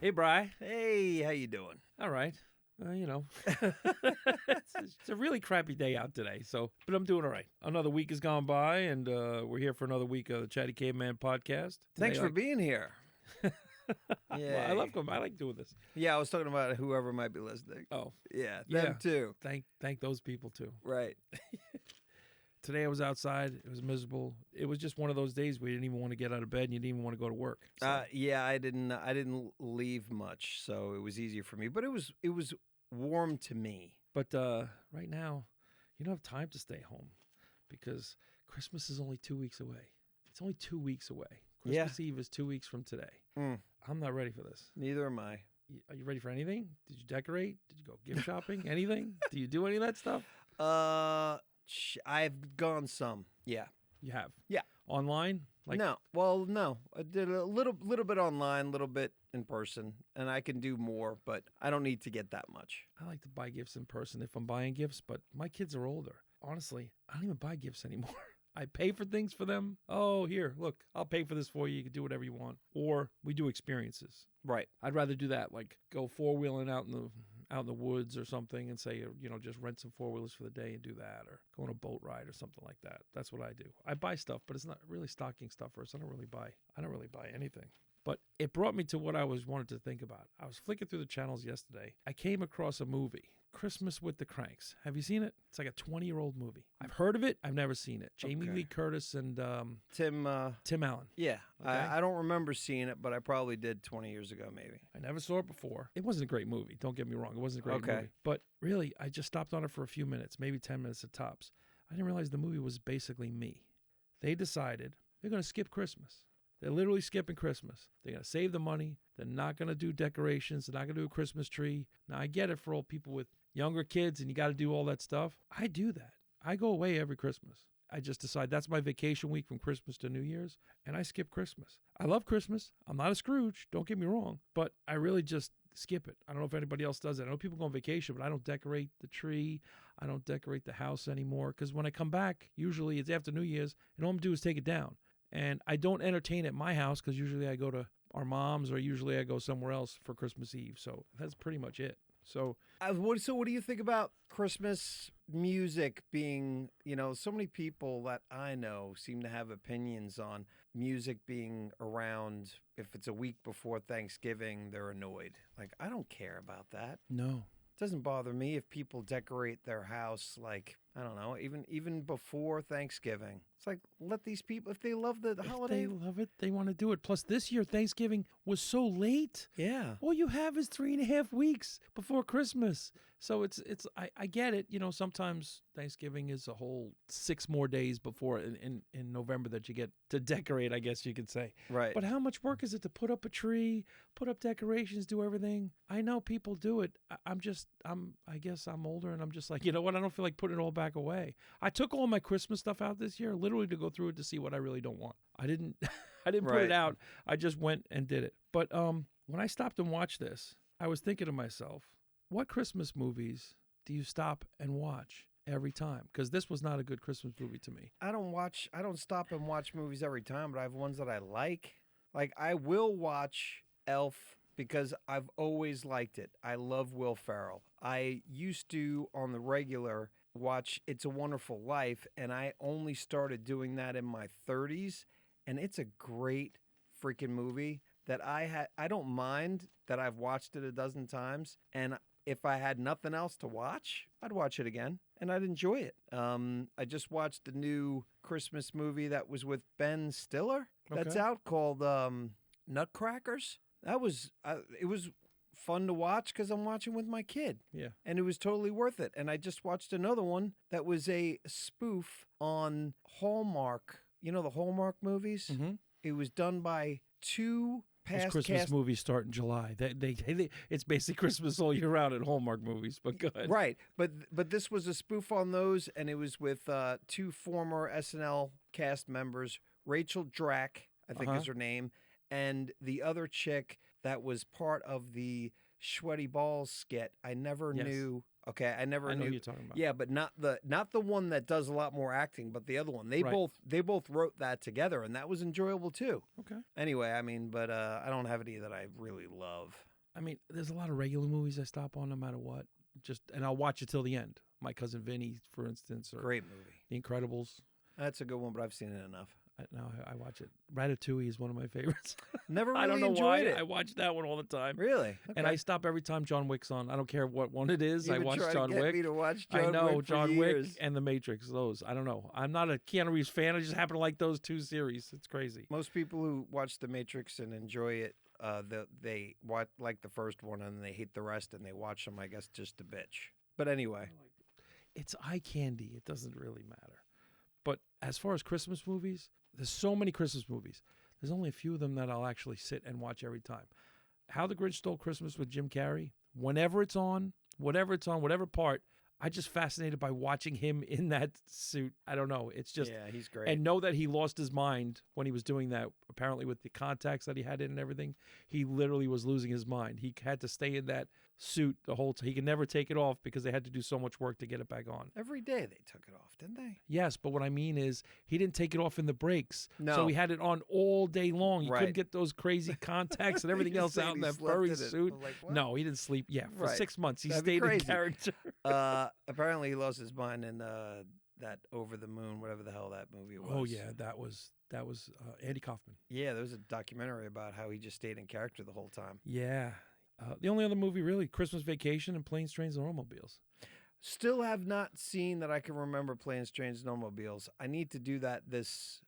Hey, Bri. Hey, how you doing? All right. It's a really crappy day out today, but I'm doing all right. Another week has gone by, and we're here for another week of the Chatty Caveman podcast. Thanks for being here. Well, I love them. I like doing this. Yeah, I was talking about whoever might be listening. Oh, yeah, them too. Thank those people too. Right. Today I was outside. It was miserable. It was just one of those days where you didn't even want to get out of bed and you didn't even want to go to work. So. Yeah, I didn't leave much, so it was easier for me. But it was warm to me. But right now, you don't have time to stay home because Christmas is only 2 weeks away. It's only 2 weeks away. Christmas Eve is 2 weeks from today. I'm not ready for this. Neither am I. Are you ready for anything? Did you decorate? Did you go gift shopping? Anything? Do you do any of that stuff? I've gone some. Yeah. You have? Yeah. Online? No. Well, no. I did a little bit online, a little bit in person, and I can do more, but I don't need to get that much. I like to buy gifts in person if I'm buying gifts, but my kids are older. Honestly, I don't even buy gifts anymore. I pay for things for them. Oh, here, look, I'll pay for this for you. You can do whatever you want. Or we do experiences. Right. I'd rather do that, like go four-wheeling out in the woods or something and say, just rent some four-wheelers for the day and do that, or go on a boat ride or something like that. That's what I do. I buy stuff, but it's not really stocking stuffers. I don't really buy anything. But it brought me to what I wanted to think about. I was flicking through the channels yesterday. I came across a movie, Christmas with the Cranks. Have you seen it? It's like a 20-year-old movie. I've heard of it. I've never seen it. Jamie Lee Curtis and Tim Allen. Yeah. Okay. I don't remember seeing it, but I probably did 20 years ago maybe. I never saw it before. It wasn't a great movie. Don't get me wrong. It wasn't a great movie. But really, I just stopped on it for a few minutes, maybe 10 minutes at tops. I didn't realize the movie was basically me. They decided they're going to skip Christmas. They're literally skipping Christmas. They're going to save the money. They're not going to do decorations. They're not going to do a Christmas tree. Now, I get it for all people with younger kids and you got to do all that stuff. I do that. I go away every Christmas. I just decide that's my vacation week from Christmas to New Year's, and I skip Christmas. I love Christmas. I'm not a Scrooge. Don't get me wrong. But I really just skip it. I don't know if anybody else does it. I know people go on vacation, but I don't decorate the tree. I don't decorate the house anymore because when I come back, usually it's after New Year's, and all I'm going to do is take it down. And I don't entertain at my house because usually I go to our mom's or usually I go somewhere else for Christmas Eve. So that's pretty much it. So what do you think about Christmas music being, so many people that I know seem to have opinions on music being around. If it's a week before Thanksgiving, they're annoyed. Like, I don't care about that. No. It doesn't bother me if people decorate their house like, I don't know, even before Thanksgiving. It's like, let these people, if they love the holiday. If they love it, they want to do it. Plus, this year, Thanksgiving was so late. Yeah. All you have is 3.5 weeks before Christmas. So I get it. Sometimes Thanksgiving is a whole 6 more days before in November that you get to decorate, I guess you could say. Right. But how much work is it to put up a tree, put up decorations, do everything? I know people do it. I guess I'm older and I'm just like, you know what? I don't feel like putting it all back away. I took all my Christmas stuff out this year, literally to go through it to see what I really don't want. I didn't put it out. I just went and did it. But when I stopped and watched this, I was thinking to myself, what Christmas movies do you stop and watch every time? Because this was not a good Christmas movie to me. I don't stop and watch movies every time, but I have ones that I like. Like, I will watch Elf because I've always liked it. I love Will Ferrell. I used to, on the regular, watch It's a Wonderful Life, and I only started doing that in my 30s, and it's a great freaking movie that I don't mind that I've watched it a dozen times, and if I had nothing else to watch, I'd watch it again, and I'd enjoy it. I just watched the new Christmas movie that was with Ben Stiller that's out called Nutcrackers. It was fun to watch because I'm watching with my kid. Yeah. And it was totally worth it. And I just watched another one that was a spoof on Hallmark. You know the Hallmark movies? Mm-hmm. It was done by two past Christmas movies start in July. It's basically Christmas all year round at Hallmark movies, but go ahead. Right. But this was a spoof on those, and it was with two former SNL cast members, Rachel Drak, I think is her name, and the other chick that was part of the Sweaty Balls skit. I never knew. Okay, I never knew. I know who you're talking about. Yeah, but not the one that does a lot more acting, but the other one. They both wrote that together, and that was enjoyable too. Okay. Anyway, I mean, but I don't have any that I really love. I mean, there's a lot of regular movies I stop on no matter what. And I'll watch it till the end. My Cousin Vinny, for instance, or Great movie. The Incredibles. That's a good one, but I've seen it enough. I watch it. Ratatouille is one of my favorites. Never really I don't know enjoyed why. it. I watch that one all the time. Really? Okay. And I stop every time John Wick's on. I don't care what one it is. You've I been watch trying John to get Wick. me to watch John I know Wick for John years. Wick and The Matrix. Those I don't know. I'm not a Keanu Reeves fan. I just happen to like those two series. It's crazy. Most people who watch The Matrix and enjoy it, they watch like the first one and they hate the rest, and they watch them, I guess, just to bitch. But anyway, it's eye candy. It doesn't really matter. But as far as Christmas movies, there's so many Christmas movies. There's only a few of them that I'll actually sit and watch every time. How the Grinch Stole Christmas with Jim Carrey. Whenever it's on, whatever part, I'm just fascinated by watching him in that suit. I don't know. It's just... yeah, he's great. And know that he lost his mind when he was doing that, apparently with the contacts that he had in and everything. He literally was losing his mind. He had to stay in that suit the whole time. He could never take it off because they had to do so much work to get it back on. Every day they took it off, didn't they? Yes, but what I mean is he didn't take it off in the breaks. No. So he had it on all day long. You Right. couldn't get those crazy contacts and everything You're else saying out in he that slept furry in it. suit. I was like, what? No, he didn't sleep. Yeah, for Right. 6 months. He That'd be stayed in crazy. character. Apparently he lost his mind in that Over the Moon, whatever the hell that movie was. Oh, yeah, that was Andy Kaufman. Yeah, there was a documentary about how he just stayed in character the whole time. Yeah. The only other movie, really, Christmas Vacation and Planes, Trains, and Automobiles. Still have not seen that I can remember Planes, Trains, and Automobiles. I need to do that this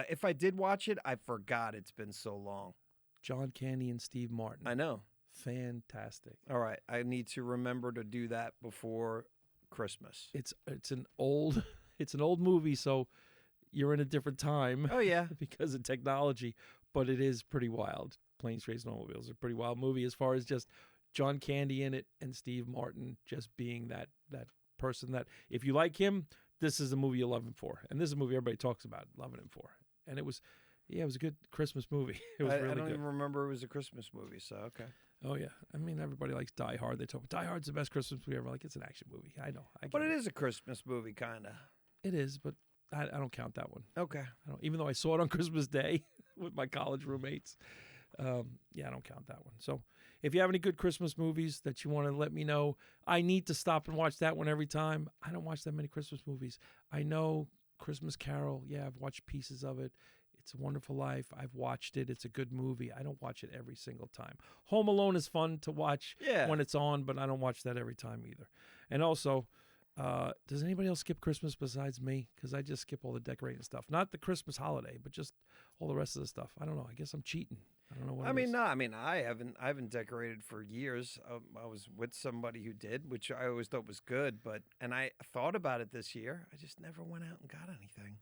if I did watch it, I forgot. It's been so long. John Candy and Steve Martin. I know. Fantastic. All right, I need to remember to do that before Christmas. It's an old movie, so you're in a different time. Oh yeah. Because of technology, but it is pretty wild. Planes, Trains, and Automobiles is a pretty wild movie as far as just John Candy in it and Steve Martin just being that person that if you like him, this is the movie you love him for. And this is a movie everybody talks about loving him for. And it was a good Christmas movie. It was really good. I don't even remember it was a Christmas movie, so okay. Oh, yeah. I mean, everybody likes Die Hard. They talk about Die Hard's the best Christmas movie ever. Like, it's an action movie. I know. But it is a Christmas movie, kind of. It is, but I don't count that one. Okay. Even though I saw it on Christmas Day with my college roommates. I don't count that one. So if you have any good Christmas movies that you want to let me know, I need to stop and watch that one every time. I don't watch that many Christmas movies. I know Christmas Carol. Yeah, I've watched pieces of it. It's a Wonderful Life. I've watched it. It's a good movie. I don't watch it every single time. Home Alone is fun to watch when it's on, but I don't watch that every time either. And also, does anybody else skip Christmas besides me? Because I just skip all the decorating stuff. Not the Christmas holiday, but just all the rest of the stuff. I don't know. I guess I'm cheating. I don't know what it is. I haven't decorated for years. I was with somebody who did, which I always thought was good. And I thought about it this year. I just never went out and got anything.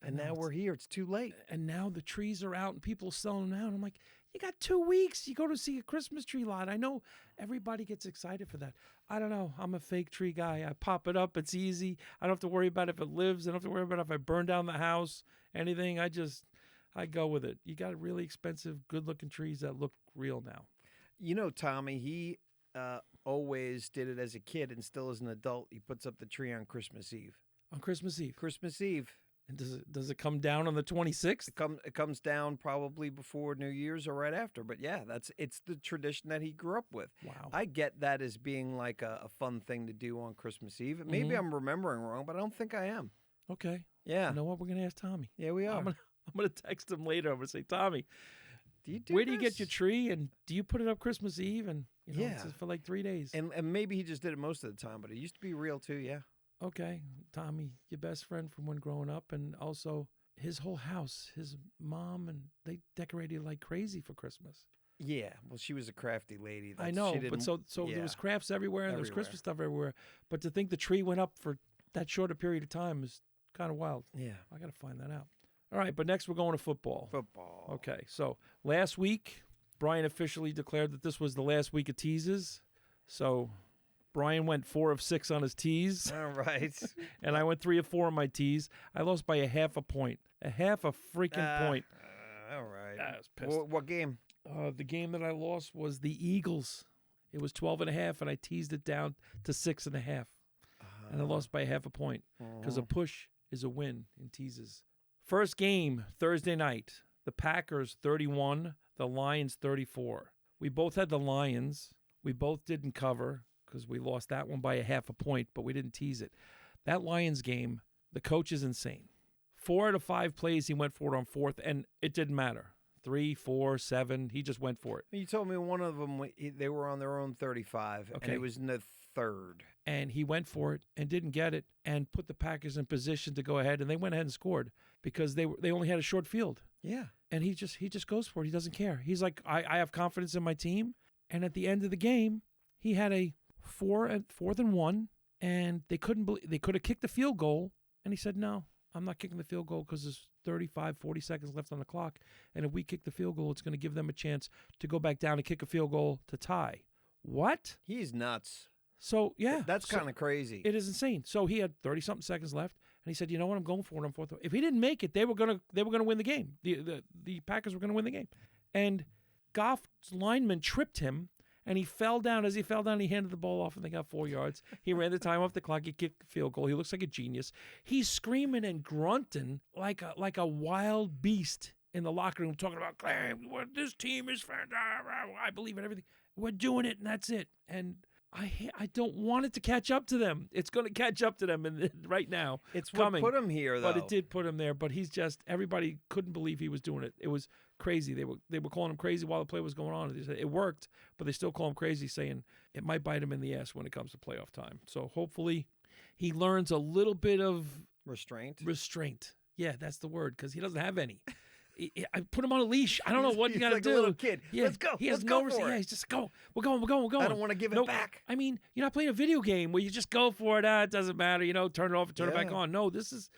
And now we're here. It's too late. And now the trees are out and people are selling them out. I'm like, you got 2 weeks. You go to see a Christmas tree lot. I know everybody gets excited for that. I don't know. I'm a fake tree guy. I pop it up. It's easy. I don't have to worry about if it lives. I don't have to worry about if I burn down the house, anything. I go with it. You got really expensive, good-looking trees that look real now. You know, Tommy, he always did it as a kid and still as an adult. He puts up the tree on Christmas Eve. On Christmas Eve? Christmas Eve. And does it come down on the 26th? It comes down probably before New Year's or right after. But yeah, it's the tradition that he grew up with. Wow. I get that as being like a fun thing to do on Christmas Eve. Maybe I'm remembering wrong, but I don't think I am. Okay. Yeah. You know what? We're going to ask Tommy. Yeah, we are. I'm gonna text him later. I'm going to say, Tommy, where do you get your tree? And do you put it up Christmas Eve? And it's for like 3 days. And maybe he just did it most of the time, but it used to be real too, yeah. Okay, Tommy, your best friend from when growing up, and also his whole house, his mom, and they decorated like crazy for Christmas. Yeah, well, she was a crafty lady. I know, but so there was crafts everywhere, and there was Christmas stuff everywhere. But to think the tree went up for that shorter period of time is kind of wild. Yeah. I got to find that out. All right, but next we're going to football. Football. Okay, so last week, Brian officially declared that this was the last week of teases. So Brian went 4 of 6 on his tees. All right. And I went 3 of 4 on my tees. I lost by a half a point. A half a freaking point. All right. I was pissed. What game? The game that I lost was the Eagles. It was 12.5, and I teased it down to 6.5. And I lost by a half a point because a push is a win in teases. First game, Thursday night. The Packers 31, the Lions 34. We both had the Lions. We both didn't cover because we lost that one by a half a point, but we didn't tease it. That Lions game, the coach is insane. 4 out of 5 plays, he went for it on fourth, and it didn't matter. 3, 4, 7, he just went for it. You told me one of them, they were on their own 35, and it was in the third. And he went for it and didn't get it and put the Packers in position to go ahead, and they went ahead and scored because they only had a short field. Yeah. And he just goes for it. He doesn't care. He's like, I have confidence in my team. And at the end of the game, he had a 4th and 1, and they could have kicked the field goal, and he said, no, I'm not kicking the field goal because there's 35, 40 seconds left on the clock, and if we kick the field goal, it's going to give them a chance to go back down and kick a field goal to tie. What? He's nuts. So, yeah. That's kind of crazy. It is insane. So he had 30-something seconds left, and he said, you know what, I'm going for it on 4th. If he didn't make it, they were going to win the game. The Packers were going to win the game. And Goff's lineman tripped him, and he fell down. As he fell down, he handed the ball off, and they got 4 yards. He ran the time off the clock. He kicked the field goal. He looks like a genius. He's screaming and grunting like a wild beast in the locker room, talking about, this team is fantastic. I believe in everything. We're doing it, and that's it. And I don't want it to catch up to them. It's going to catch up to them right now. It's coming. What put him here, though. But it did put him there. But he's just, everybody couldn't believe he was doing it. It was crazy. They were calling him crazy while the play was going on. They said it worked, but they still call him crazy, saying it might bite him in the ass when it comes to playoff time. So hopefully he learns a little bit of restraint. Yeah, that's the word, because he doesn't have any. I put him on a leash. I don't know what you got to like do. A little kid. Yeah, Let's go. He has Let's no go for it. Yeah, he's just go. We're going. I don't want to give it back. I mean, you're not playing a video game where you just go for it. It doesn't matter. Turn it off and turn it back on. No, this is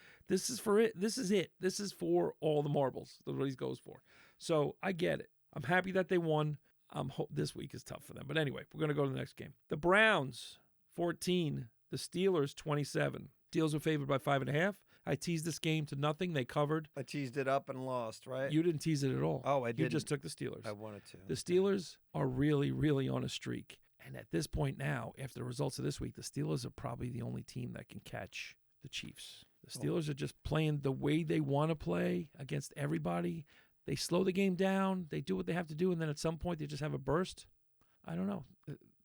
for it. This is it. This is for all the marbles. That's what he goes for. So I get it. I'm happy that they won. This week is tough for them. But anyway, we're going to go to the next game. The Browns, 14. The Steelers, 27. Steelers were favored by 5.5. I teased this game to nothing. They covered. I teased it up and lost, right? You didn't tease it at all. Oh, I didn't. You just took the Steelers. I wanted to. The Steelers are really, really on a streak. And at this point now, after the results of this week, the Steelers are probably the only team that can catch the Chiefs. The Steelers are just playing the way they want to play against everybody. They slow the game down. They do what they have to do, and then at some point they just have a burst. I don't know.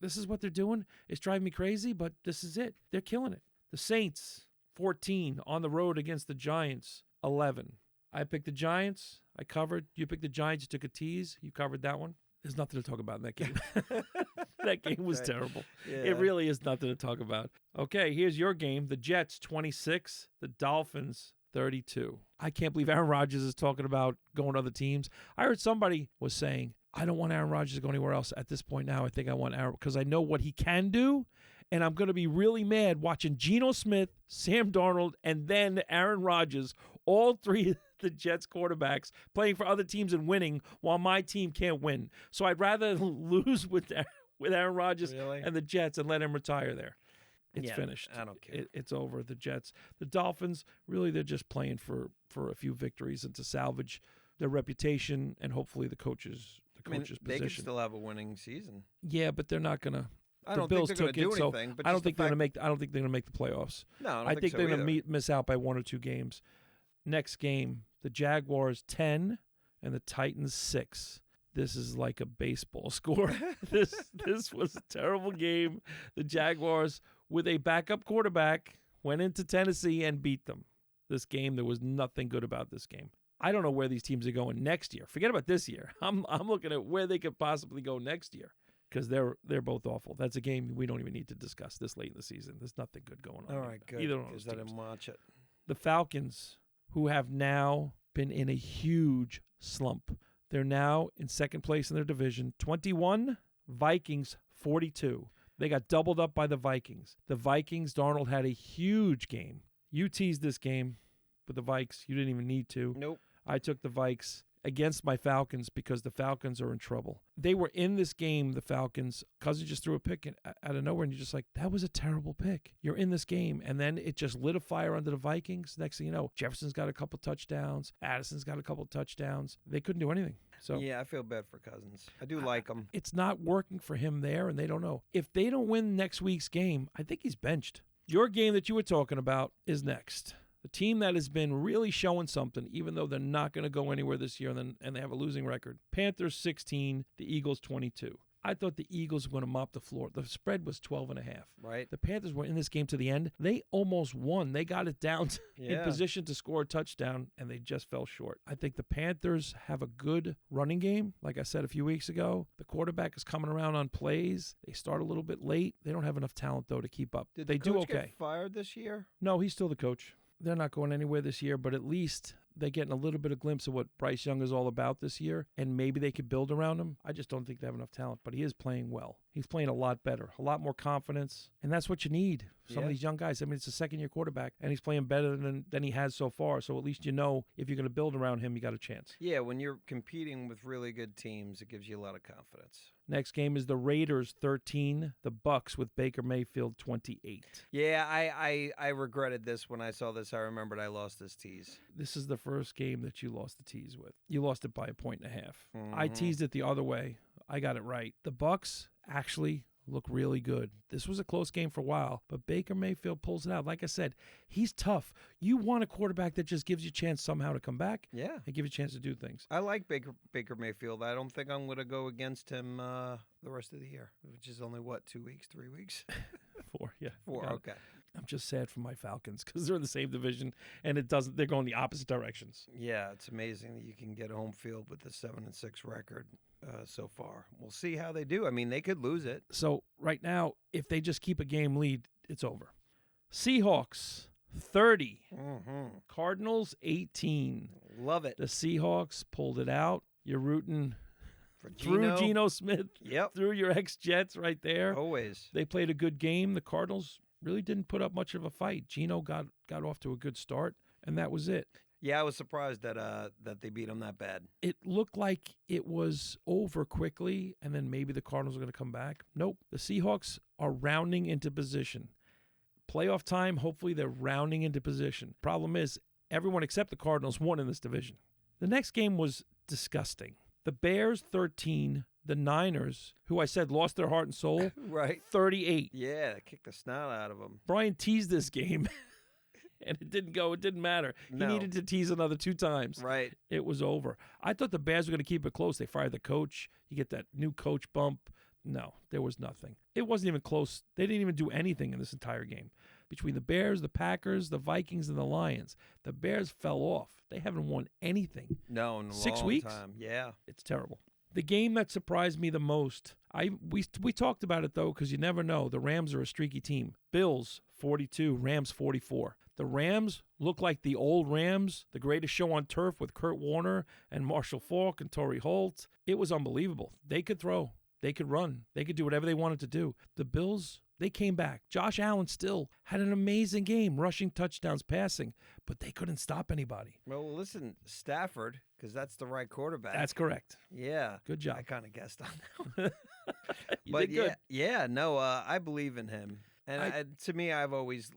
This is what they're doing. It's driving me crazy, but this is it. They're killing it. The Saints, 14, on the road against the Giants, 11. I picked the Giants. I covered. You picked the Giants. You took a tease. You covered that one. There's nothing to talk about in that game. That game was terrible. Yeah. It really is nothing to talk about. Okay, here's your game. The Jets, 26. The Dolphins, 32. I can't believe Aaron Rodgers is talking about going to other teams. I heard somebody was saying, I don't want Aaron Rodgers to go anywhere else at this point now. I think I want Aaron because I know what he can do. And I'm going to be really mad watching Geno Smith, Sam Darnold, and then Aaron Rodgers, all three of the Jets quarterbacks, playing for other teams and winning while my team can't win. So I'd rather lose with Aaron Rodgers and the Jets and let him retire there. It's finished. I don't care. It's over. The Jets. The Dolphins, really, they're just playing for a few victories and to salvage their reputation and hopefully the coach's position. They could still have a winning season. Yeah, but they're not going to. I don't think they're going to do anything. But I don't think they're going to make the playoffs. No, I think they're going to miss out by 1 or 2 games. Next game, the Jaguars 10 and the Titans 6. This is like a baseball score. This was a terrible game. The Jaguars, with a backup quarterback, went into Tennessee and beat them. This game, there was nothing good about this game. I don't know where these teams are going next year. Forget about this year. I'm looking at where they could possibly go next year. Because they're both awful. That's a game we don't even need to discuss this late in the season. There's nothing good going on. All right, good. Either one of those teams. I didn't watch it. The Falcons, who have now been in a huge slump. They're now in second place in their division. 21, Vikings 42. They got doubled up by the Vikings. The Vikings, Darnold had a huge game. You teased this game with the Vikes. You didn't even need to. Nope. I took the Vikes against my Falcons because the Falcons are in trouble. They were in this game, the Falcons. Cousins just threw a pick out of nowhere, and you're just like, that was a terrible pick. You're in this game, and then it just lit a fire under the Vikings. Next thing you know, Jefferson's got a couple touchdowns. Addison's got a couple touchdowns. They couldn't do anything. So yeah, I feel bad for Cousins. I do like him. It's not working for him there, and they don't know. If they don't win next week's game, I think he's benched. Your game that you were talking about is next. The team that has been really showing something, even though they're not going to go anywhere this year and they have a losing record. Panthers 16, the Eagles 22. I thought the Eagles were going to mop the floor. The spread was 12.5. Right. The Panthers were in this game to the end. They almost won. They got it down in position to score a touchdown, and they just fell short. I think the Panthers have a good running game. Like I said a few weeks ago, the quarterback is coming around on plays. They start a little bit late. They don't have enough talent, though, to keep up. Did they the coach do okay. get fired this year? No, he's still the coach. They're not going anywhere this year, but at least they're getting a little bit of glimpse of what Bryce Young is all about this year, and maybe they could build around him. I just don't think they have enough talent, but he is playing well. He's playing a lot better, a lot more confidence, and that's what you need. Some of these young guys. I mean, it's a second-year quarterback, and he's playing better than he has so far, so at least you know if you're going to build around him, you got a chance. Yeah, when you're competing with really good teams, it gives you a lot of confidence. Next game is the Raiders 13, the Bucks with Baker Mayfield 28. Yeah, I regretted this when I saw this. I remembered I lost this tease. This is the first game that you lost the tease with. You lost it by 1.5 points. I teased it the other way. I got it right. The Bucks actually look really good. This was a close game for a while, but Baker Mayfield pulls it out. Like I said, he's tough. You want a quarterback that just gives you a chance somehow to come back and give you a chance to do things. I like Baker Mayfield. I don't think I'm going to go against him the rest of the year, which is only, 2 weeks, 3 weeks? 4, yeah. 4, okay. I'm just sad for my Falcons because they're in the same division, and they're going the opposite directions. Yeah, it's amazing that you can get home field with the 7-6 record so far. We'll see how they do. I mean, they could lose it. So right now, if they just keep a game lead, it's over. Seahawks 30, Cardinals 18. Love it. The Seahawks pulled it out. You're rooting for through Geno Smith, through your ex-Jets right there. Always. They played a good game. The Cardinals really didn't put up much of a fight. Geno got off to a good start, and that was it. Yeah, I was surprised that they beat them that bad. It looked like it was over quickly, and then maybe the Cardinals were going to come back. Nope. The Seahawks are rounding into position. Playoff time, hopefully they're rounding into position. Problem is, everyone except the Cardinals won in this division. The next game was disgusting. The Bears 13, the Niners, who I said lost their heart and soul, 38. Yeah, they kicked the snot out of them. Brian teased this game. And it didn't go. It didn't matter. He needed to tease another 2 times. Right. It was over. I thought the Bears were going to keep it close. They fired the coach. You get that new coach bump. No, there was nothing. It wasn't even close. They didn't even do anything in this entire game. Between the Bears, the Packers, the Vikings, and the Lions, the Bears fell off. They haven't won anything. No, in a 6 long weeks? time. Yeah. It's terrible. The game that surprised me the most, we talked about it, though, because you never know. The Rams are a streaky team. Bills, 42, Rams, 44. The Rams look like the old Rams, the greatest show on turf with Kurt Warner and Marshall Faulk and Torrey Holt. It was unbelievable. They could throw. They could run. They could do whatever they wanted to do. The Bills, they came back. Josh Allen still had an amazing game, rushing touchdowns, passing, but they couldn't stop anybody. Well, listen, Stafford, because that's the right quarterback. That's correct. Yeah. Good job. I kind of guessed on that one. You did good. Yeah, no, I believe in him. And to me, I always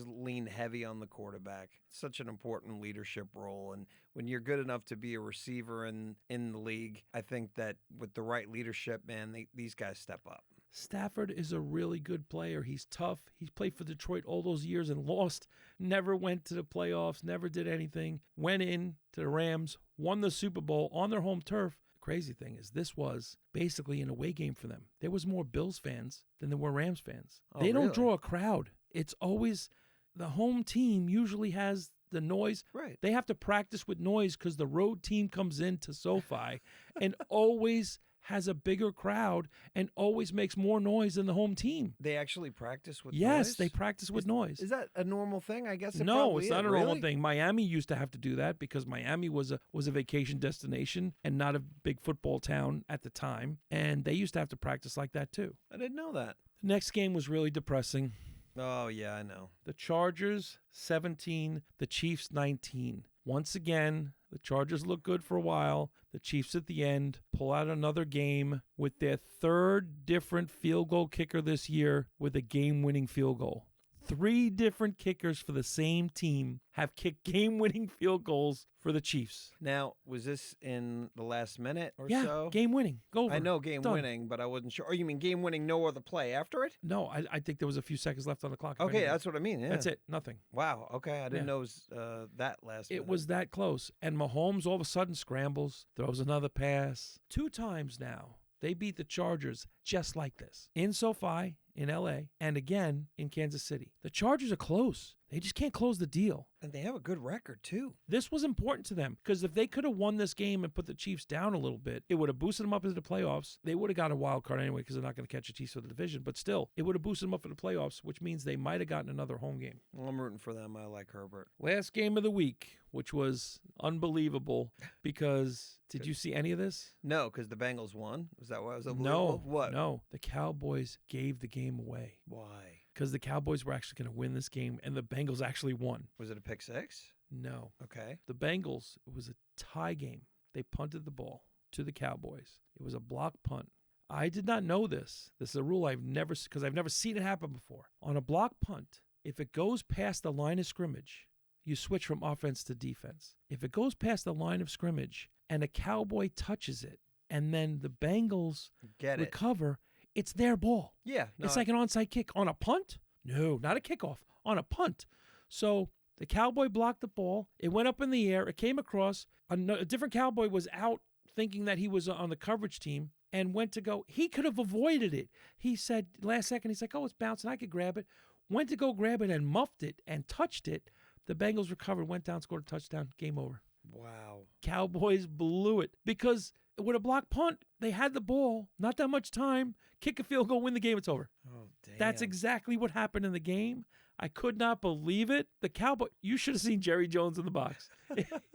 lean heavy on the quarterback. It's such an important leadership role, and when you're good enough to be a receiver in the league, I think that with the right leadership, man, these guys step up. Stafford is a really good player. He's tough. He's played for Detroit all those years and lost. Never went to the playoffs. Never did anything. Went in to the Rams, won the Super Bowl on their home turf. Crazy thing is this was basically an away game for them. There was more Bills fans than there were Rams fans. They don't draw a crowd. It's always the home team usually has the noise. Right. They have to practice with noise because the road team comes into SoFi and always has a bigger crowd and always makes more noise than the home team. They actually practice with noise? Yes, they practice with noise. Is that a normal thing? I guess no, it's not a normal thing. Miami used to have to do that because Miami was a vacation destination and not a big football town at the time, and they used to have to practice like that too. I didn't know that. The next game was really depressing. Oh, yeah, I know. The Chargers 17, the Chiefs 19. Once again, the Chargers look good for a while. The Chiefs at the end pull out another game with their 3rd different field goal kicker this year with a game-winning field goal. 3 different kickers for the same team have kicked game-winning field goals for the Chiefs. Now, was this in the last minute or so? Yeah, game-winning. Go over. I know game-winning, but I wasn't sure. Oh, you mean game-winning, no other play after it? No, I think there was a few seconds left on the clock. Okay, that's what I mean. Yeah. That's it. Nothing. Wow. Okay, I didn't know it was that last minute. It was that close. And Mahomes all of a sudden scrambles, throws another pass. 2 times now, they beat the Chargers just like this. In SoFi, in L.A., and again in Kansas City. The Chargers are close. They just can't close the deal. And they have a good record, too. This was important to them because if they could have won this game and put the Chiefs down a little bit, it would have boosted them up into the playoffs. They would have got a wild card anyway because they're not going to catch the Chiefs for the division. But still, it would have boosted them up for the playoffs, which means they might have gotten another home game. Well, I'm rooting for them. I like Herbert. Last game of the week, which was unbelievable because did you see any of this? No, because the Bengals won. Was that why it was unbelievable? No. What? No. The Cowboys gave the game away. Why? Because the Cowboys were actually going to win this game, and the Bengals actually won. Was it a pick six? No. Okay. The Bengals, it was a tie game. They punted the ball to the Cowboys. It was a block punt. I did not know this. This is a rule I've never seen it happen before. On a block punt, if it goes past the line of scrimmage, you switch from offense to defense. If it goes past the line of scrimmage and a Cowboy touches it, and then the Bengals recover, it's their ball. Yeah. No, it's like an onside kick. On a punt? No, not a kickoff. On a punt. So the Cowboy blocked the ball. It went up in the air. It came across. A different Cowboy was out thinking that he was on the coverage team and went to go. He could have avoided it. He said last second, he's like, oh, it's bouncing. I could grab it. Went to go grab it and muffed it and touched it. The Bengals recovered, went down, scored a touchdown. Game over. Wow. Cowboys blew it because with a block punt, they had the ball, not that much time, kick a field goal, win the game, it's over. Oh, damn. That's exactly what happened in the game. I could not believe it. The Cowboy, you should have seen Jerry Jones in the box.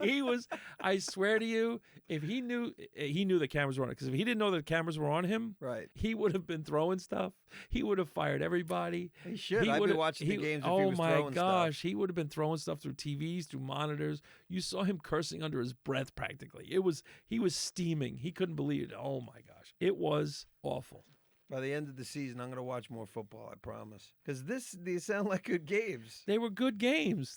He was, I swear to you, if he knew the cameras were on it, because if he didn't know that the cameras were on him, right, he would have been throwing stuff. He would have fired everybody. He should. I'd be watching the games if he was throwing stuff. Oh, my gosh. He would have been throwing stuff through TVs, through monitors. You saw him cursing under his breath practically. He was steaming. He couldn't believe it. Oh, my gosh. It was awful. By the end of the season, I'm going to watch more football, I promise. Because these sound like good games. They were good games.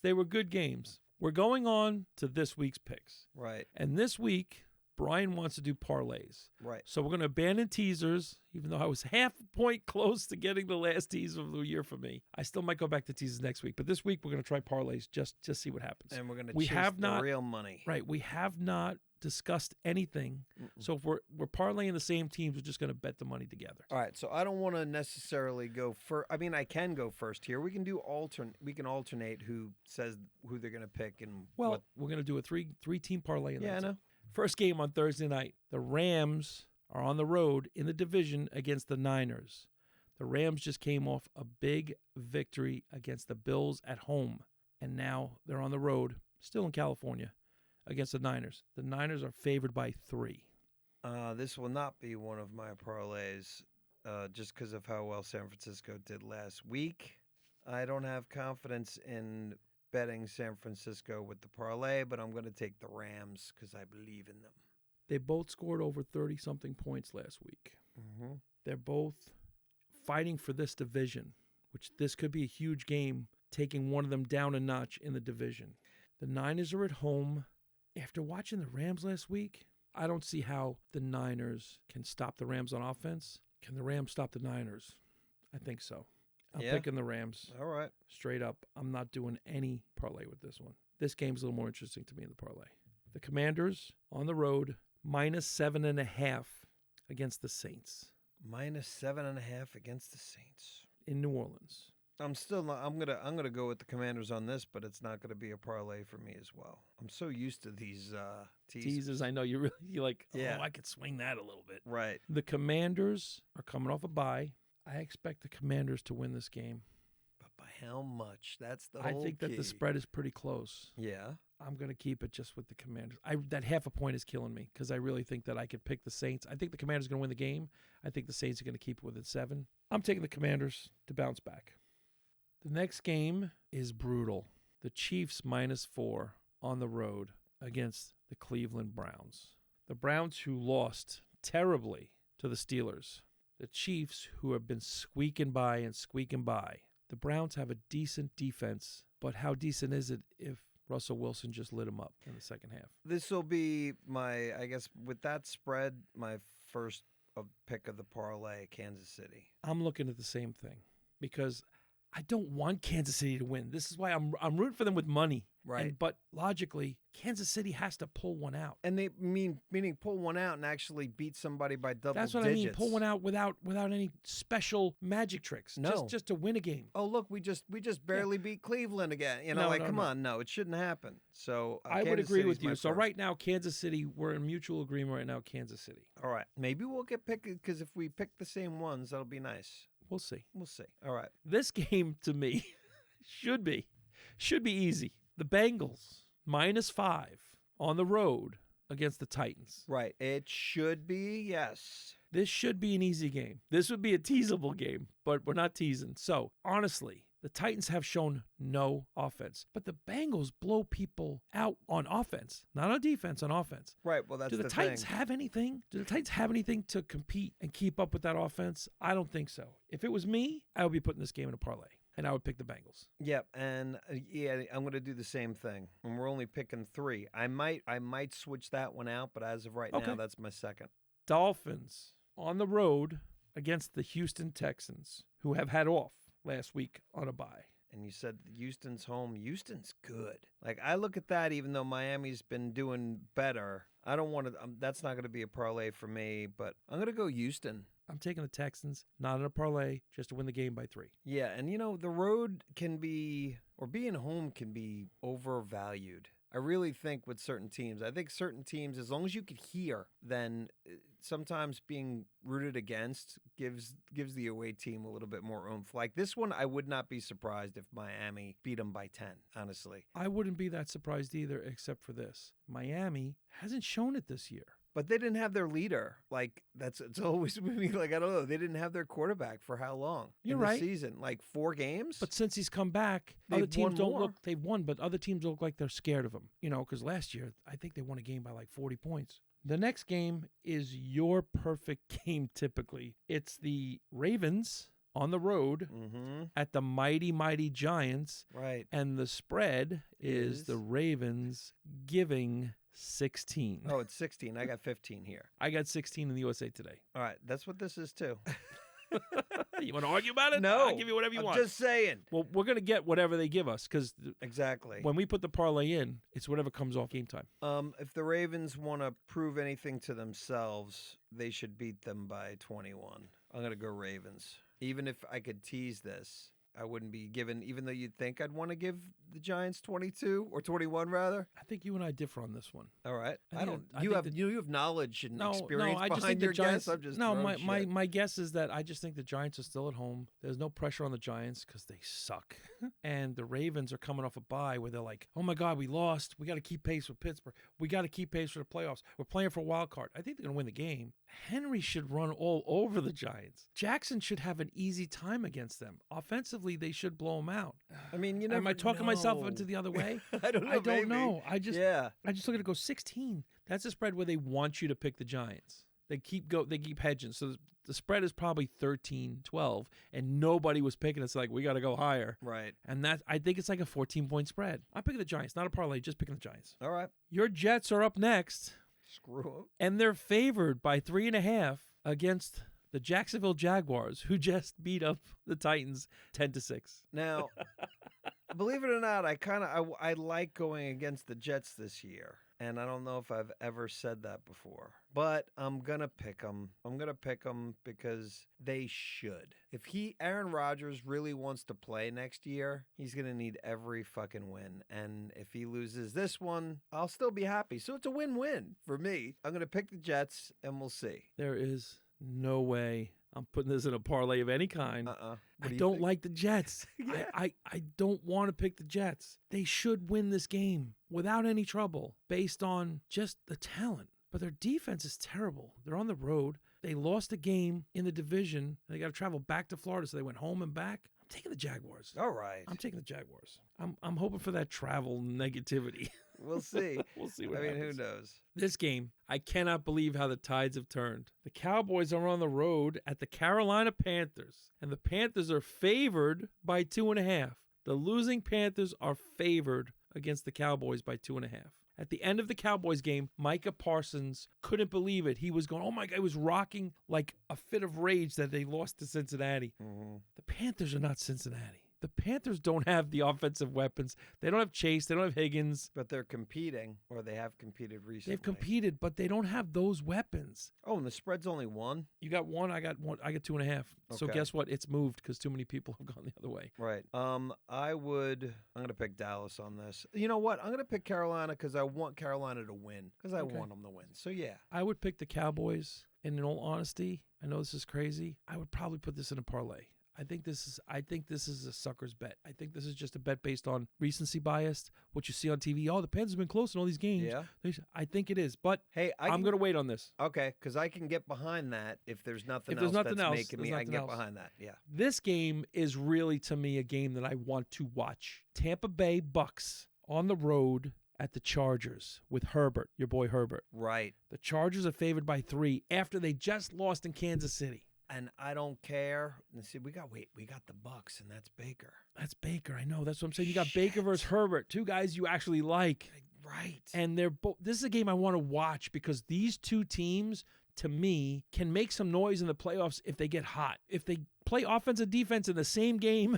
We're going on to this week's picks. Right. And this week, Brian wants to do parlays. Right. So we're going to abandon teasers, even though I was half a point close to getting the last teaser of the year for me. I still might go back to teasers next week. But this week, we're going to try parlays, just see what happens. And we're going to chase the real money. Right. We have not discussed anything. So if we're parlaying the same teams, we're just going to bet the money together. All right. So I don't want to necessarily go first. I mean, I can go first here. We can do alternate who says who they're going to pick and we're going to do a three team parlay. Yeah, I know. First game on Thursday night. The Rams are on the road in the division against the Niners. The Rams just came off a big victory against the Bills at home, and now they're on the road, still in California, against the Niners. The Niners are favored by 3. This will not be one of my parlays just because of how well San Francisco did last week. I don't have confidence in betting San Francisco with the parlay, but I'm going to take the Rams because I believe in them. They both scored over 30-something points last week. Mm-hmm. They're both fighting for this division, which this could be a huge game, taking one of them down a notch in the division. The Niners are at home. After watching the Rams last week, I don't see how the Niners can stop the Rams on offense. Can the Rams stop the Niners? I think so. I'm picking the Rams. All right. Straight up. I'm not doing any parlay with this one. This game's a little more interesting to me in the parlay. The Commanders on the road, -7.5 against the Saints. -7.5 against the Saints. In New Orleans. I'm still not. I'm gonna go with the Commanders on this, but it's not gonna be a parlay for me as well. I'm so used to these teasers. I know you're like, I could swing that a little bit. Right. The Commanders are coming off a bye. I expect the Commanders to win this game. But by how much? That's the whole I think that the spread is pretty close. Yeah. I'm going to keep it just with the Commanders. That half a point is killing me because I really think that I could pick the Saints. I think the Commanders are going to win the game. I think the Saints are going to keep it within 7. I'm taking the Commanders to bounce back. The next game is brutal. The Chiefs -4 on the road against the Cleveland Browns. The Browns who lost terribly to the Steelers. The Chiefs who have been squeaking by. The Browns have a decent defense, but how decent is it if Russell Wilson just lit him up in the second half? This will be I guess, with that spread, my first pick of the parlay, Kansas City. I'm looking at the same thing because I don't want Kansas City to win. This is why I'm rooting for them with money. Right. But logically, Kansas City has to pull one out. And they meaning pull one out and actually beat somebody by double digits. That's what I mean. Pull one out without any special magic tricks. No. Just to win a game. Oh, look, we just barely beat Cleveland again. Come on, no, it shouldn't happen. So I would agree with you. So right now, Kansas City, we're in mutual agreement right now, Kansas City. All right. Maybe we'll get picked because if we pick the same ones, that'll be nice. We'll see. All right. This game, to me, should be easy. The Bengals, -5 on the road against the Titans. Right. It should be, yes. This should be an easy game. This would be a teasable game, but we're not teasing. So, honestly, the Titans have shown no offense, but the Bengals blow people out on offense, not on defense, on offense. Right, well, that's the thing. Do the Titans have anything? Do the Titans have anything to compete and keep up with that offense? I don't think so. If it was me, I would be putting this game in a parlay, and I would pick the Bengals. Yep, and I'm going to do the same thing. And we're only picking 3. I might switch that one out, but as of right now, that's my second. Dolphins on the road against the Houston Texans, who have had off last week on a bye. And you said Houston's home. Houston's good. Like, I look at that, even though Miami's been doing better. I don't want to. That's not going to be a parlay for me, but I'm going to go Houston. I'm taking the Texans, not in a parlay, just to win the game by 3. Yeah, and the road can be, or being home can be overvalued. I really think with certain teams. I think certain teams, as long as you could hear, then sometimes being rooted against gives the away team a little bit more oomph. Like this one, I would not be surprised if Miami beat them by 10, honestly. I wouldn't be that surprised either, except for this. Miami hasn't shown it this year. But they didn't have their leader. Like, it's always with me. Like, I don't know. They didn't have their quarterback for how long? You're in right. The season? Like 4 games? But since he's come back, other teams don't look. They've won, but other teams look like they're scared of him. Because last year, I think they won a game by like 40 points. The next game is your perfect game, typically. It's the Ravens on the road at the mighty, mighty Giants. Right. And the spread is the Ravens giving 16. Oh, it's 16. I got 15 here. I got 16 in the USA Today. All right. That's what this is, too. You want to argue about it? No. I'll give you whatever you want. I'm just saying. Well, we're going to get whatever they give us because exactly when we put the parlay in, it's whatever comes off game time. If the Ravens want to prove anything to themselves, they should beat them by 21. I'm going to go Ravens. Even if I could tease this, I wouldn't be given, even though you'd think I'd want to give the Giants 22 or 21 rather. I think you and I differ on this one. All right. You have knowledge and experience I just behind think your the Giants, guess. I'm just my guess is that I just think the Giants are still at home. There's no pressure on the Giants because they suck. And the Ravens are coming off a bye where they're like, oh my God, we lost. We got to keep pace with Pittsburgh. We got to keep pace for the playoffs. We're playing for a wild card. I think they're going to win the game. Henry should run all over the Giants. Jackson should have an easy time against them. Offensively, they should blow them out. I mean, am I talking myself into the other way? I don't know. I just look at it, go 16. That's a spread where they want you to pick the Giants. They keep hedging. So the spread is probably 13-12, and nobody was picking. It's like, we got to go higher. Right. And I think it's like a 14-point spread. I'm picking the Giants, not a parlay, just picking the Giants. All right. Your Jets are up next. Screw them. And they're favored by 3.5 against the Jacksonville Jaguars, who just beat up the Titans 10-6. Now, believe it or not, I like going against the Jets this year. And I don't know if I've ever said that before. But I'm going to pick them. I'm going to pick them because they should. If Aaron Rodgers really wants to play next year, he's going to need every fucking win. And if he loses this one, I'll still be happy. So it's a win-win for me. I'm going to pick the Jets, and we'll see. There is no way I'm putting this in a parlay of any kind. I don't like the Jets. Yeah. I don't want to pick the Jets. They should win this game without any trouble based on just the talent. But their defense is terrible. They're on the road. They lost a game in the division. They got to travel back to Florida, so they went home and back. I'm taking the Jaguars. All right. I'm taking the Jaguars. I'm hoping for that travel negativity. We'll see. We'll see what I mean, happens. who knows? This game, I cannot believe how the tides have turned. The Cowboys are on the road at the Carolina Panthers, and the Panthers are favored by 2.5. The losing Panthers are favored against the Cowboys by 2.5. At the end of the Cowboys game, Micah Parsons couldn't believe it. He was going, oh my God, he was rocking like a fit of rage that they lost to Cincinnati. Mm-hmm. The Panthers are not Cincinnati. The Panthers don't have the offensive weapons. They don't have Chase. They don't have Higgins. But they're competing, or they have competed recently. They've competed, but they don't have those weapons. Oh, and the spread's only 1? You got 1. I got 1. I got 2.5. So Okay. guess what? It's moved because too many people have gone the other way. Right. I'm going to pick Dallas on this. You know what? I'm going to pick Carolina because I want Carolina to win. Because I want them to win. So, yeah. I would pick the Cowboys. And in all honesty, I know this is crazy. I would probably put this in a parlay. I think this is a sucker's bet. I think this is just a bet based on recency bias. What you see on TV. Oh, the Panthers have been close in all these games. Yeah. I think it is. But hey, I'm going to wait on this. Okay, because I can get behind that if there's nothing If there's else nothing that's else, making there's me. I can nothing get else. behind that. Yeah. This game is really, to me, a game that I want to watch. Tampa Bay Bucks on the road at the Chargers with Herbert, your boy Herbert. Right. The Chargers are favored by 3 after they just lost in Kansas City. And I don't care. And see, we got the Bucks, and that's Baker. That's Baker. I know. That's what I'm saying. You got Baker versus Herbert, 2 guys you actually like. Right. And they're both. This is a game I want to watch because these 2 teams, to me, can make some noise in the playoffs if they get hot. If they play offense and defense in the same game,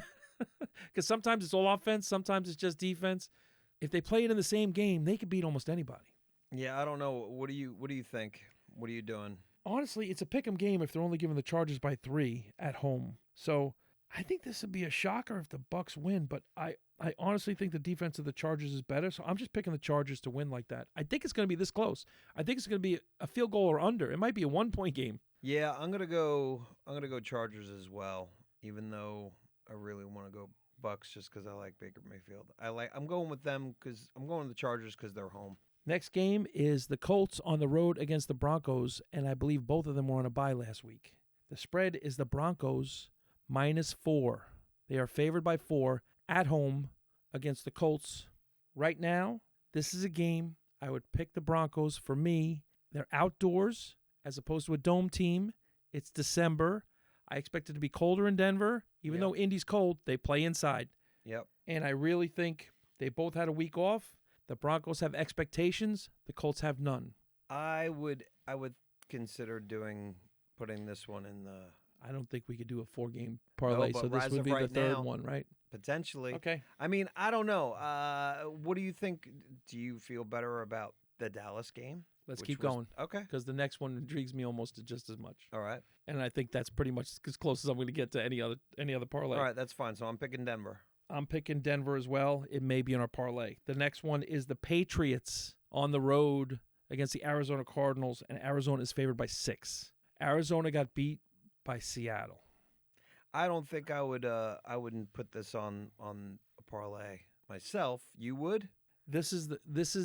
because sometimes it's all offense, sometimes it's just defense. If they play it in the same game, they could beat almost anybody. Yeah, I don't know. What do you think? What are you doing? Honestly, it's a pick'em game if they're only giving the Chargers by 3 at home. So I think this would be a shocker if the Bucks win, but I honestly think the defense of the Chargers is better. So I'm just picking the Chargers to win like that. I think it's going to be this close. I think it's going to be a field goal or under. It might be a 1-point game. Yeah, I'm gonna go Chargers as well. Even though I really want to go Bucks just because I like Baker Mayfield. I'm going with them because I'm going with the Chargers because they're home. Next game is the Colts on the road against the Broncos, and I believe both of them were on a bye last week. The spread is the Broncos -4. They are favored by 4 at home against the Colts. Right now, this is a game I would pick the Broncos. For me, they're outdoors as opposed to a dome team. It's December. I expect it to be colder in Denver. Even though Indy's cold, they play inside. Yep. And I really think they both had a week off. The Broncos have expectations. The Colts have none. I would consider putting this one in the. I don't think we could do a 4-game parlay, but so this as would of be right the third now, one, right? Potentially. Okay. I mean, I don't know. What do you think? Do you feel better about the Dallas game? Let's keep going. Okay. Because the next one intrigues me almost just as much. All right. And I think that's pretty much as close as I'm going to get to any other parlay. All right, that's fine. So I'm picking Denver. I'm picking Denver as well. It may be in our parlay. The next one is the Patriots on the road against the Arizona Cardinals, and Arizona is favored by 6. Arizona got beat by Seattle. I don't think I wouldn't put this on a parlay myself. You would? This is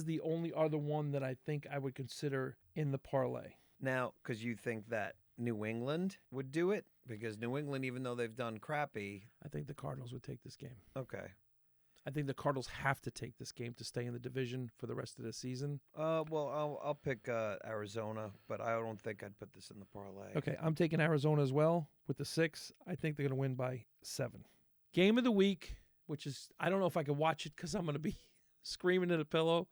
the only other one that I think I would consider in the parlay. Now, because you think that New England would do it? Because New England, even though they've done crappy. I think the Cardinals would take this game. Okay. I think the Cardinals have to take this game to stay in the division for the rest of the season. Well, I'll pick Arizona, but I don't think I'd put this in the parlay. Okay, I'm taking Arizona as well with the 6. I think they're going to win by 7. Game of the week, which is, I don't know if I can watch it because I'm going to be screaming at a pillow.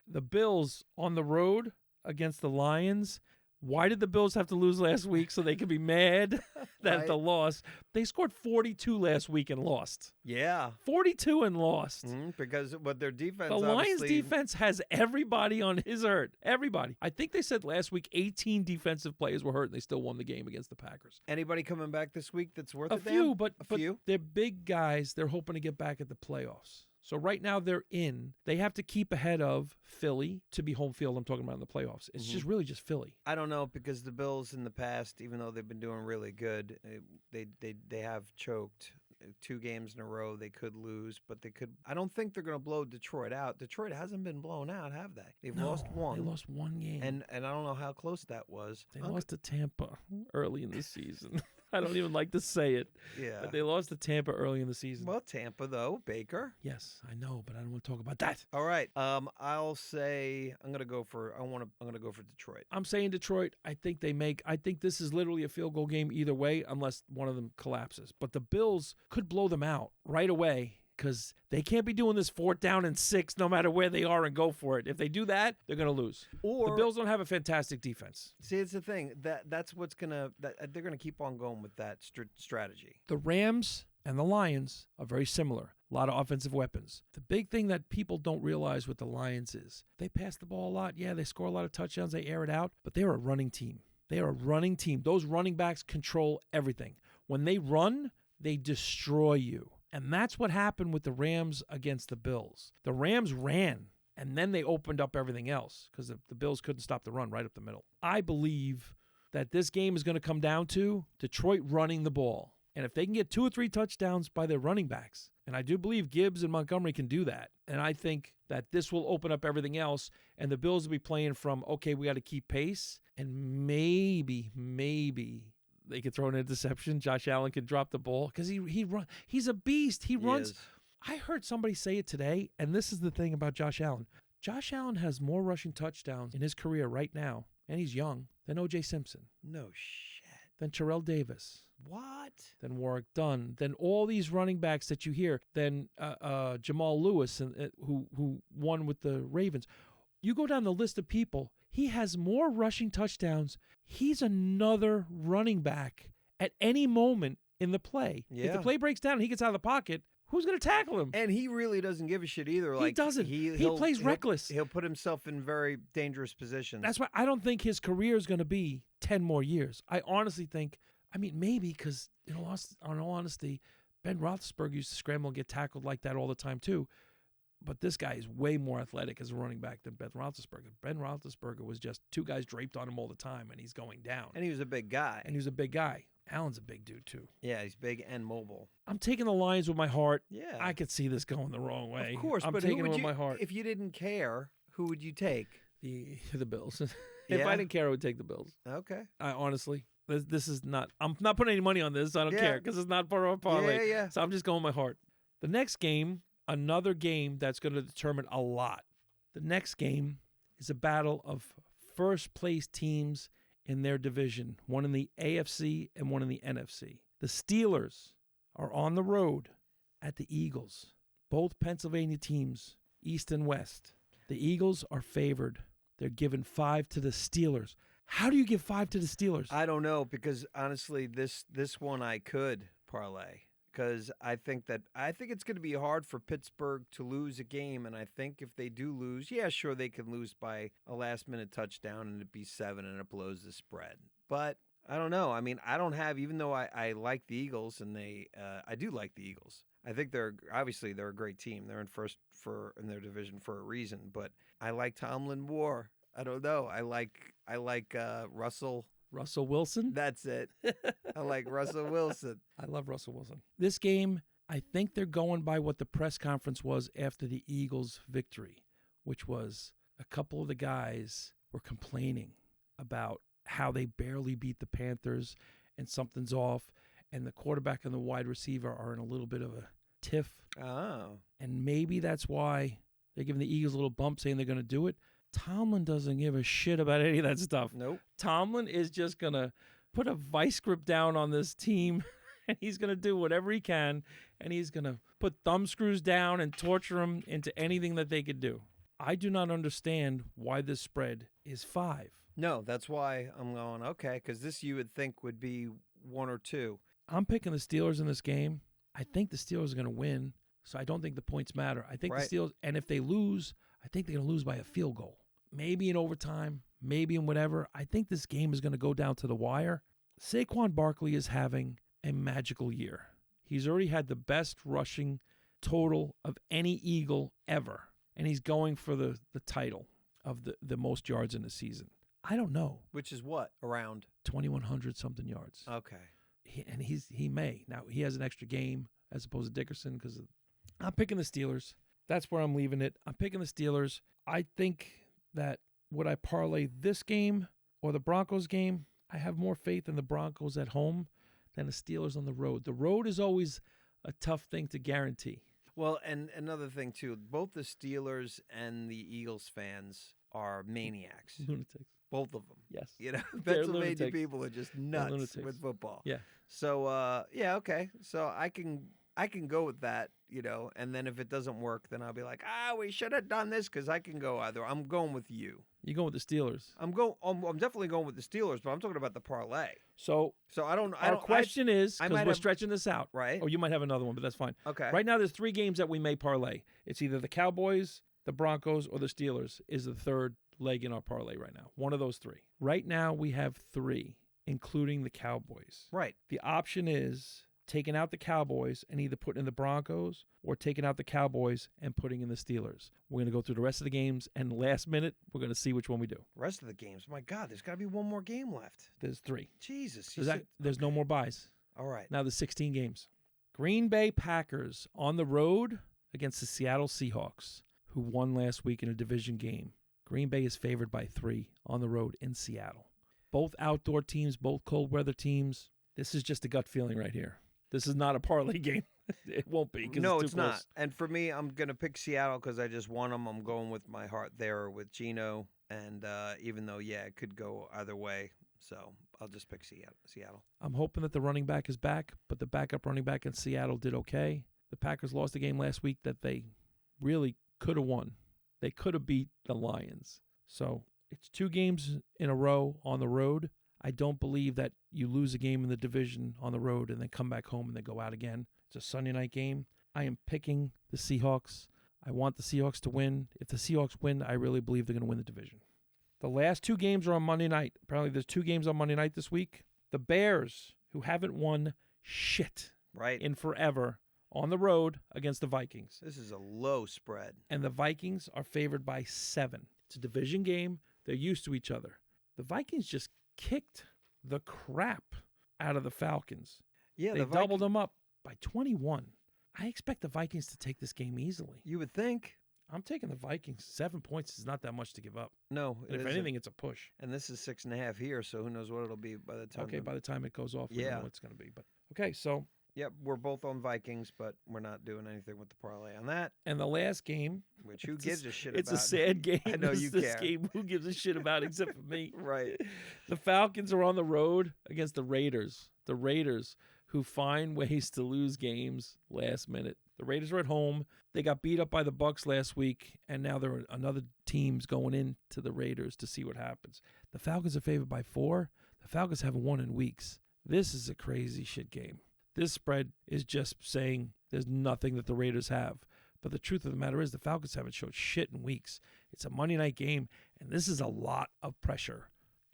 The Bills on the road against the Lions. Why did the Bills have to lose last week so they could be mad that Right. the loss? They scored 42 last week and lost. Yeah. 42 and lost. Because their defense. The Lions obviously- defense has everybody on his hurt. Everybody. I think they said last week 18 defensive players were hurt and they still won the game against the Packers. Anybody coming back this week that's worth A it? few, but few. they're big guys. They're hoping to get back at the playoffs. So right now they're in. They have to keep ahead of Philly to be home field. I'm talking about in the playoffs. It's just really just Philly. I don't know because the Bills in the past, even though they've been doing really good, they have choked 2 games in a row. They could lose, but they could. I don't think they're going to blow Detroit out. Detroit hasn't been blown out, have they? They've lost 1. They lost 1 game. And I don't know how close that was. They lost to Tampa early in the season. I don't even like to say it. Yeah. But they lost to Tampa early in the season. Well, Tampa, though, Baker. Yes, I know, but I don't want to talk about that. All right. I'll say I'm gonna go for Detroit. I'm saying Detroit. I think this is literally a field goal game either way, unless one of them collapses. But the Bills could blow them out right away, because they can't be doing this 4th down and 6 no matter where they are and go for it. If they do that, they're going to lose. Or the Bills don't have a fantastic defense. See, it's the thing. That's what's going to – they're going to keep on going with that strategy. The Rams and the Lions are very similar. A lot of offensive weapons. The big thing that people don't realize with the Lions is they pass the ball a lot. Yeah, they score a lot of touchdowns. They air it out. But they're a running team. They are a running team. Those running backs control everything. When they run, they destroy you. And that's what happened with the Rams against the Bills. The Rams ran, and then they opened up everything else because the Bills couldn't stop the run right up the middle. I believe that this game is going to come down to Detroit running the ball. And if they can get 2 or 3 touchdowns by their running backs, and I do believe Gibbs and Montgomery can do that, and I think that this will open up everything else, and the Bills will be playing from, okay, we got to keep pace, and maybe they could throw an interception. Josh Allen could drop the ball because he's a beast. He runs. I heard somebody say it today, and this is the thing about Josh Allen. Josh Allen has more rushing touchdowns in his career right now, and he's young, than O.J. Simpson. No shit. Than Terrell Davis. What? Than Warwick Dunn. Than all these running backs that you hear. Than Jamal Lewis, who won with the Ravens. You go down the list of people, he has more rushing touchdowns. He's another running back at any moment in the play. Yeah. If the play breaks down and he gets out of the pocket, who's going to tackle him? And he really doesn't give a shit either. He doesn't. He plays reckless. He'll put himself in very dangerous positions. That's why I don't think his career is going to be 10 more years. I honestly think, maybe because, in all honesty, Ben Roethlisberger used to scramble and get tackled like that all the time too. But this guy is way more athletic as a running back than Ben Roethlisberger. Ben Roethlisberger was just 2 guys draped on him all the time, and he's going down. And he was a big guy. Allen's a big dude, too. Yeah, he's big and mobile. I'm taking the Lions with my heart. Yeah. I could see this going the wrong way. Of course, I'm but taking who it would with my heart. If you didn't care, who would you take? The Bills. If Yeah? I didn't care, I would take the Bills. Okay. I honestly, this is not, I'm not putting any money on this. So I don't care because it's not part of a parlay. Yeah. So I'm just going with my heart. The next game, another game that's going to determine a lot. The next game is a battle of first-place teams in their division, one in the AFC and one in the NFC. The Steelers are on the road at the Eagles. Both Pennsylvania teams, East and West. The Eagles are favored. They're giving 5 to the Steelers. How do you give 5 to the Steelers? I don't know, because honestly, this one I could parlay. Because I think it's going to be hard for Pittsburgh to lose a game, and I think if they do lose, yeah, sure, they can lose by a last-minute touchdown and it'd be 7 and it blows the spread. But I don't know. I don't have, even though I like the Eagles, and I do like the Eagles. I think they're a great team. They're in first in their division for a reason. But I like Tomlin more. I don't know. I like Russell. Russell Wilson? That's it. I like Russell Wilson. I love Russell Wilson. This game, I think they're going by what the press conference was after the Eagles' victory, which was a couple of the guys were complaining about how they barely beat the Panthers and something's off, and the quarterback and the wide receiver are in a little bit of a tiff. Oh. And maybe that's why they're giving the Eagles a little bump saying they're going to do it. Tomlin doesn't give a shit about any of that stuff. Nope. Tomlin is just going to put a vice grip down on this team, and he's going to do whatever he can, and he's going to put thumb screws down and torture them into anything that they could do. I do not understand why this spread is 5. No, that's why I'm going, okay, because this you would think would be 1 or 2. I'm picking the Steelers in this game. I think the Steelers are going to win, so I don't think the points matter. I think the Steelers, and if they lose, I think they're going to lose by a field goal. Maybe in overtime, maybe in whatever. I think this game is going to go down to the wire. Saquon Barkley is having a magical year. He's already had the best rushing total of any Eagle ever, and he's going for the title of the most yards in the season. I don't know. Which is what? Around? 2,100-something yards. Okay. He may. Now, he has an extra game as opposed to Dickerson because I'm picking the Steelers. That's where I'm leaving it. I'm picking the Steelers. I think that would I parlay this game or the Broncos game, I have more faith in the Broncos at home than the Steelers on the road. The road is always a tough thing to guarantee. Well, and another thing, too, both the Steelers and the Eagles fans are maniacs. Lunatics. Both of them. Yes. Pennsylvania people are just nuts with football. Yeah. So, okay. So I can go with that, and then if it doesn't work, then I'll be like, we should have done this because I can go either. I'm going with you. You're going with the Steelers. I'm definitely going with the Steelers, but I'm talking about the parlay. So our question is, because we're stretching this out. Right. Or you might have another one, but that's fine. Okay. Right now, there's 3 games that we may parlay. It's either the Cowboys, the Broncos, or the Steelers is the third leg in our parlay right now. One of those 3. Right now, we have 3, including the Cowboys. Right. The option is taking out the Cowboys and either putting in the Broncos or taking out the Cowboys and putting in the Steelers. We're going to go through the rest of the games, and last minute, we're going to see which one we do. Rest of the games? My God, there's got to be one more game left. There's 3. Jesus. There's no more buys. All right. Now there's 16 games. Green Bay Packers on the road against the Seattle Seahawks, who won last week in a division game. Green Bay is favored by 3 on the road in Seattle. Both outdoor teams, both cold weather teams. This is just a gut feeling right here. This is not a parlay game. It won't be. No, it's not. And for me, I'm going to pick Seattle because I just won them. I'm going with my heart there with Geno. And even though, it could go either way. So I'll just pick Seattle. I'm hoping that the running back is back, but the backup running back in Seattle did okay. The Packers lost a game last week that they really could have won. They could have beat the Lions. So it's 2 games in a row on the road. I don't believe that you lose a game in the division on the road and then come back home and then go out again. It's a Sunday night game. I am picking the Seahawks. I want the Seahawks to win. If the Seahawks win, I really believe they're going to win the division. The last 2 games are on Monday night. Apparently there's 2 games on Monday night this week. The Bears, who haven't won shit in forever, on the road against the Vikings. This is a low spread. And the Vikings are favored by 7. It's a division game. They're used to each other. The Vikings just kicked the crap out of the Falcons. Yeah, they doubled them up by 21. I expect the Vikings to take this game easily. You would think. I'm taking the Vikings. 7 points is not that much to give up. No, and if anything, it's a push. And this is 6.5 here, so who knows what it'll be by the time. Okay, by the time it goes off, we don't know what it's going to be. But okay, so. Yep, we're both on Vikings, but we're not doing anything with the parlay on that. And the last game, which who gives a shit about? It's a sad game. I know you this game. Who gives a shit about except for me? Right. The Falcons are on the road against the Raiders. The Raiders, who find ways to lose games last minute. The Raiders are at home. They got beat up by the Bucs last week, and now there are another teams going into the Raiders to see what happens. The Falcons are favored by 4. The Falcons haven't won in weeks. This is a crazy shit game. This spread is just saying there's nothing that the Raiders have. But the truth of the matter is the Falcons haven't showed shit in weeks. It's a Monday night game, and this is a lot of pressure.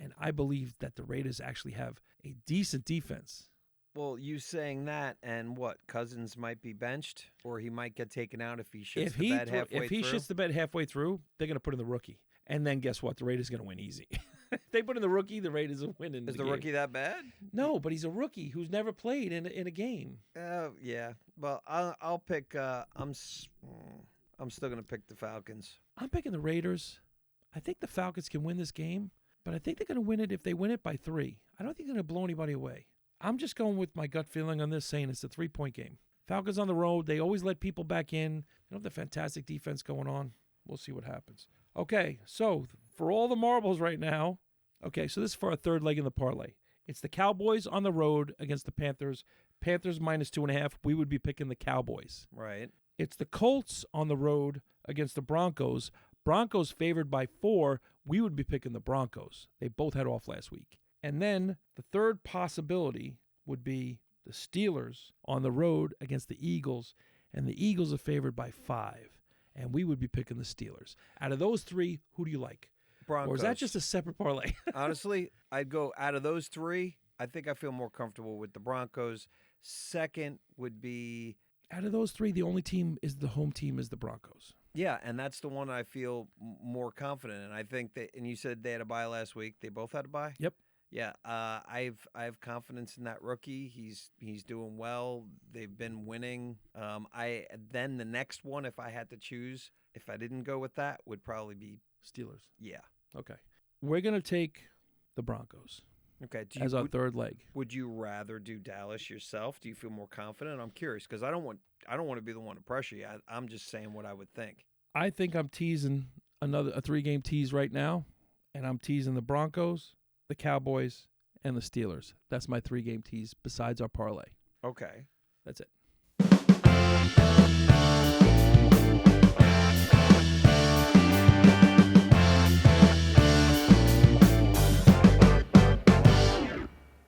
And I believe that the Raiders actually have a decent defense. Well, you saying that, and what, Cousins might be benched, or he might get taken out if he shits the bed halfway through? If he shits the bed halfway through, they're going to put in the rookie. And then guess what? The Raiders are going to win easy. If they put in the rookie, the Raiders will win. Is the rookie that bad? No, but he's a rookie who's never played in a game. Yeah. Well, I'll pick. I'm still going to pick the Falcons. I'm picking the Raiders. I think the Falcons can win this game, but I think they're going to win it if they win it by 3. I don't think they're going to blow anybody away. I'm just going with my gut feeling on this, saying it's a 3-point game. Falcons on the road. They always let people back in. They don't have the fantastic defense going on. We'll see what happens. Okay, so for all the marbles right now, okay, so this is for our third leg in the parlay. It's the Cowboys on the road against the Panthers. Panthers -2.5. We would be picking the Cowboys. Right. It's the Colts on the road against the Broncos. Broncos favored by 4. We would be picking the Broncos. They both had off last week. And then the third possibility would be the Steelers on the road against the Eagles. And the Eagles are favored by 5. And we would be picking the Steelers. Out of those 3, who do you like? Broncos. Or is that just a separate parlay? Honestly, I'd go out of those 3. I think I feel more comfortable with the Broncos. Second would be... Out of those 3, the only team is the home team is the Broncos. Yeah, and that's the one I feel more confident in. I think that, and you said they had a bye last week. They both had a bye? Yep. Yeah, I have confidence in that rookie. He's doing well. They've been winning. Then the next one, if I had to choose, if I didn't go with that, would probably be Steelers. Yeah. Okay. We're gonna take the Broncos. Okay. as our third leg. Would you rather do Dallas yourself? Do you feel more confident? I'm curious because I don't want to be the one to pressure you. I'm just saying what I would think. I think I'm teasing a 3-game tease right now, and I'm teasing the Broncos, the Cowboys, and the Steelers. That's my 3-game tease besides our parlay. Okay. That's it.